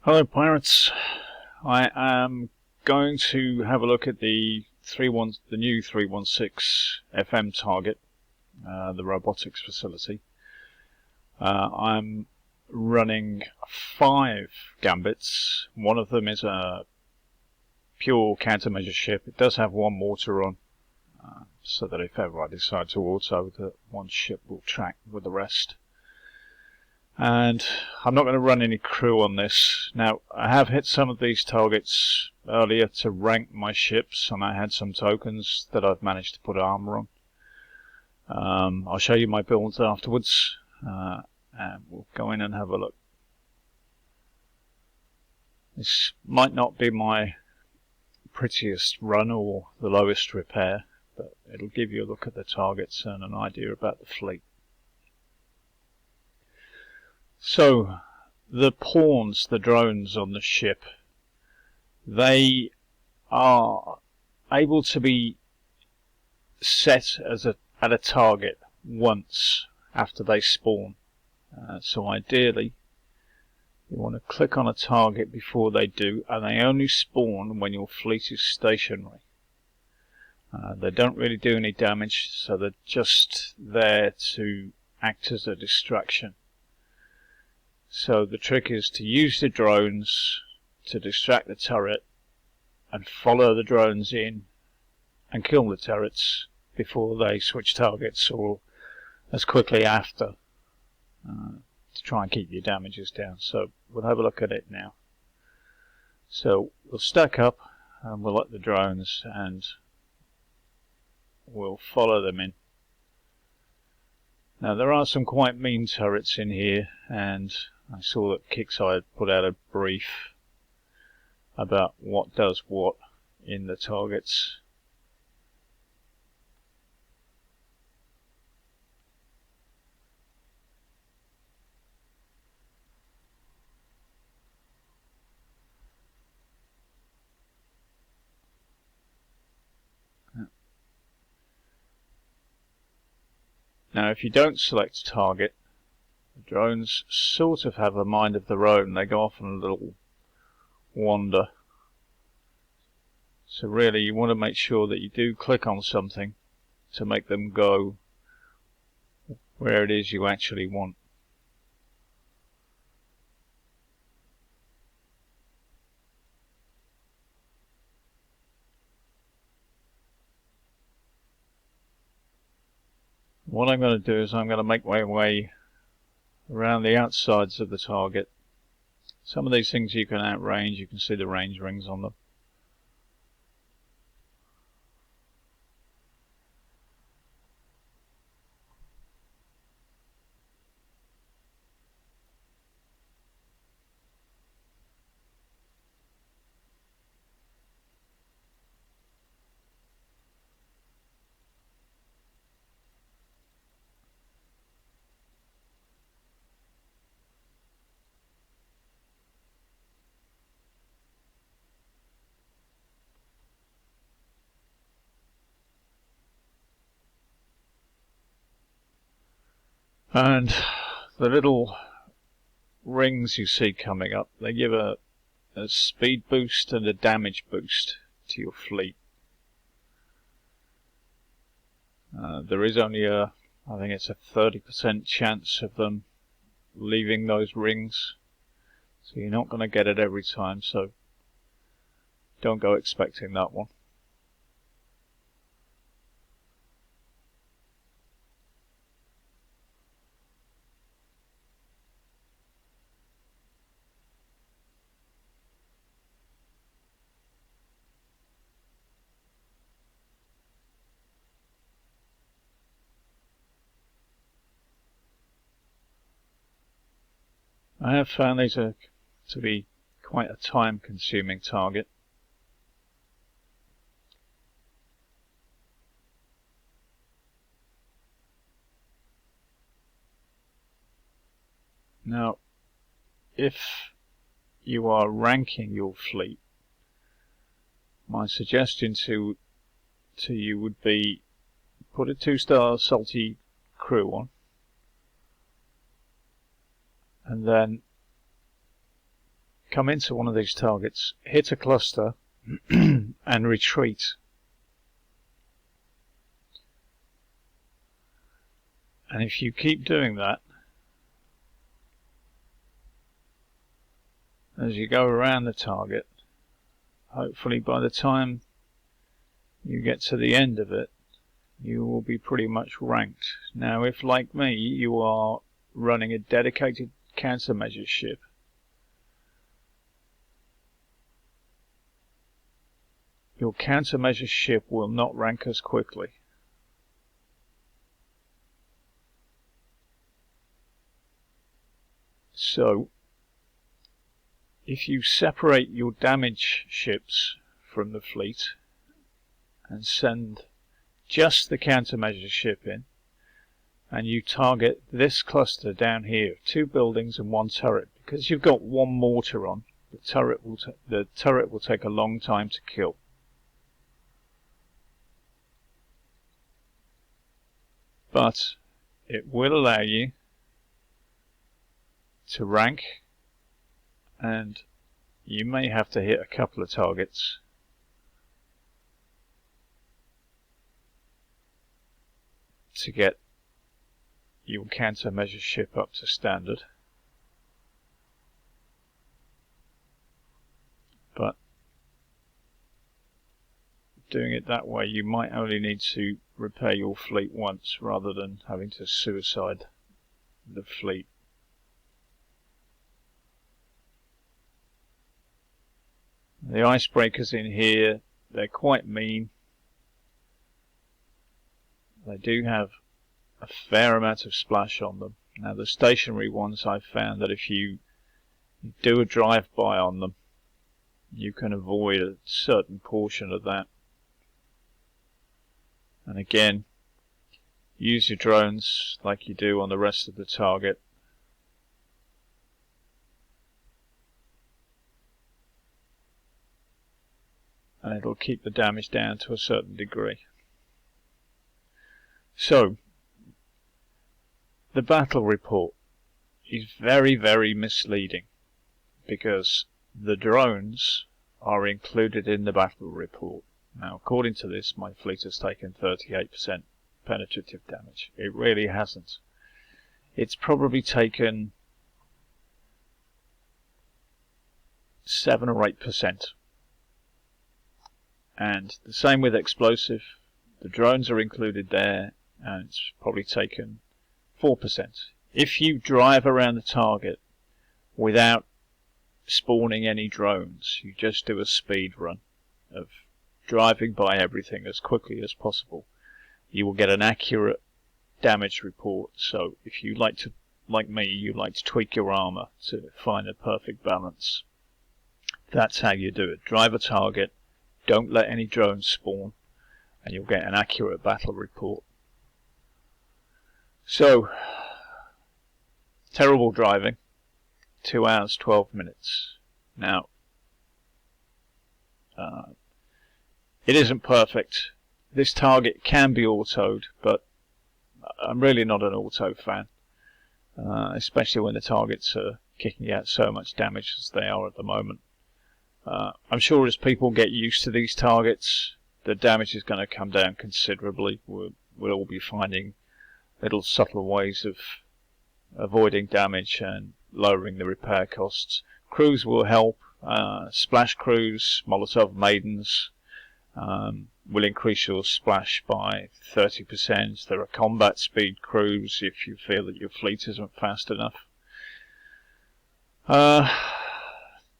Hello pirates, I am going to have a look at the new 316 FM target, the robotics facility. I'm running 5 gambits. One of them is a pure countermeasure ship. It does have one mortar on, so that if ever I decide to auto, that one ship will track with the rest. And I'm not going to run any crew on this. Now, I have hit some of these targets earlier to rank my ships, and I had some tokens that I've managed to put armor on. I'll show you my builds afterwards, and we'll go in and have a look. This might not be my prettiest run or the lowest repair, but it'll give you a look at the targets and an idea about the fleet. So, the pawns, the drones on the ship, they are able to be set as at a target once after they spawn. So ideally, you want to click on a target before they do, and they only spawn when your fleet is stationary. They don't really do any damage, so they're just there to act as a distraction. So the trick is to use the drones to distract the turret and follow the drones in and kill the turrets before they switch targets, or as quickly after, to try and keep your damages down. So we'll have a look at it now. So we'll stack up and we'll let the drones, and we'll follow them in. Now there are some quite mean turrets in here, and I saw that Kixeye had put out a brief about what does what in the targets. Now if you don't select target, the drones sort of have a mind of their own. They go off on a little wander. So really you want to make sure that you do click on something to make them go where it is you actually want. What I'm going to do is I'm going to make my way around the outsides of the target. Some of these things you can outrange. You can see the range rings on them. And the little rings you see coming up, they give a speed boost and a damage boost to your fleet. There is only I think it's a 30% chance of them leaving those rings, so you're not going to get it every time, so don't go expecting that one. I have found these to be quite a time-consuming target. Now, if you are ranking your fleet, my suggestion to you would be put a 2-star salty crew on, and then come into one of these targets, hit a cluster and retreat. And if you keep doing that as you go around the target, hopefully by the time you get to the end of it, you will be pretty much ranked. Now, if like me, you are running a dedicated countermeasure ship, your countermeasure ship will not rank as quickly. So, if you separate your damage ships from the fleet and send just the countermeasure ship in, and you target this cluster down here, 2 buildings and 1 turret, because you've got 1 mortar on, the turret will take a long time to kill. But it will allow you to rank, and you may have to hit a couple of targets to get your countermeasure ship up to standard. But doing it that way, you might only need to repair your fleet once rather than having to suicide the fleet. The icebreakers in here, they're quite mean. They do have a fair amount of splash on them. Now, the stationary ones, I've found that if you do a drive-by on them, you can avoid a certain portion of that. And again, use your drones like you do on the rest of the target. And it'll keep the damage down to a certain degree. So, the battle report is very, very misleading, because the drones are included in the battle report. Now, according to this, my fleet has taken 38% penetrative damage. It really hasn't. It's probably taken 7 or 8%. And the same with explosive. The drones are included there, and it's probably taken 4%. If you drive around the target without spawning any drones, you just do a speed run of driving by everything as quickly as possible, you will get an accurate damage report. So if you like me, you like to tweak your armor to find a perfect balance, that's how you do it. Drive a target, don't let any drones spawn, and you'll get an accurate battle report. So, terrible driving, 2 hours 12 minutes. Now, it isn't perfect. This target can be autoed, but I'm really not an auto fan, especially when the targets are kicking out so much damage as they are at the moment. I'm sure as people get used to these targets, the damage is going to come down considerably. We'll all be finding little subtle ways of avoiding damage and lowering the repair costs. Crews will help. Splash crews, Molotov maidens, will increase your splash by 30%. There are combat speed crews if you feel that your fleet isn't fast enough.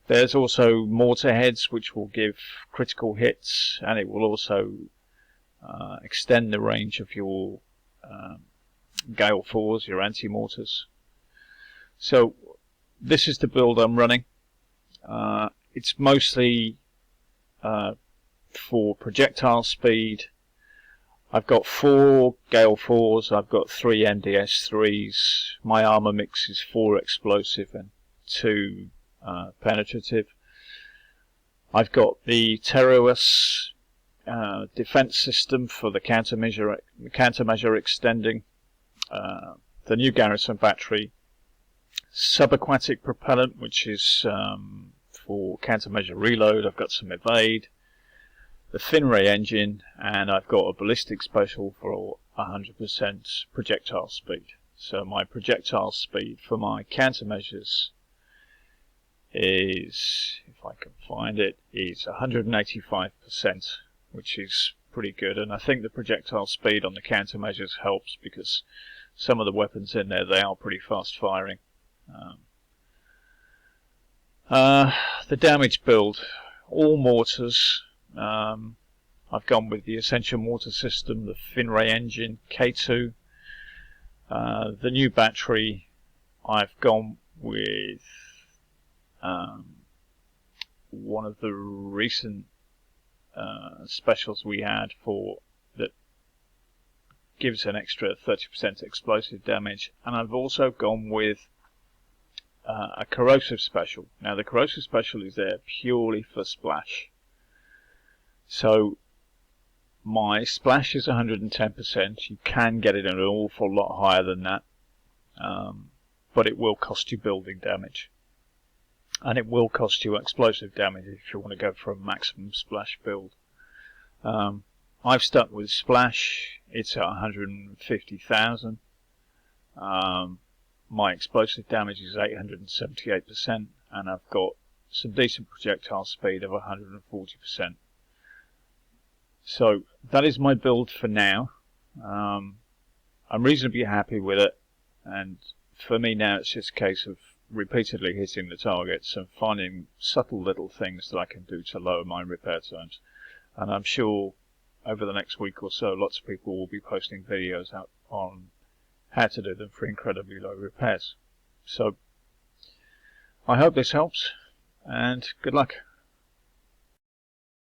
There's also mortar heads, which will give critical hits, and it will also extend the range of your Gale 4s, your anti-mortars. So this is the build I'm running. It's mostly for projectile speed. I've got 4 Gale 4s, I've got 3 MDS 3s. My armor mix is 4 explosive and 2 penetrative. I've got the Teruus defense system for the countermeasure extending, the new garrison battery, subaquatic propellant, which is for countermeasure reload, I've got some evade, the Finray engine, and I've got a ballistic special for 100% projectile speed. So my projectile speed for my countermeasures is, if I can find it, is 185%, which is pretty good. And I think the projectile speed on the countermeasures helps because some of the weapons in there, they are pretty fast firing. The damage build, all mortars. I've gone with the Essential Mortar System, the Finray engine, K2. The new battery, I've gone with one of the recent specials we had for that gives an extra 30% explosive damage, and I've also gone with a corrosive special. Now the corrosive special is there purely for splash. So my splash is 110%. You can get it an awful lot higher than that, but it will cost you building damage, and it will cost you explosive damage if you want to go for a maximum splash build. I've stuck with splash. It's at 150,000. My explosive damage is 878%, and I've got some decent projectile speed of 140%. So that is my build for now. I'm reasonably happy with it, and for me now it's just a case of repeatedly hitting the targets and finding subtle little things that I can do to lower my repair times. And I'm sure over the next week or so lots of people will be posting videos out on how to do them for incredibly low repairs. So I hope this helps, and good luck.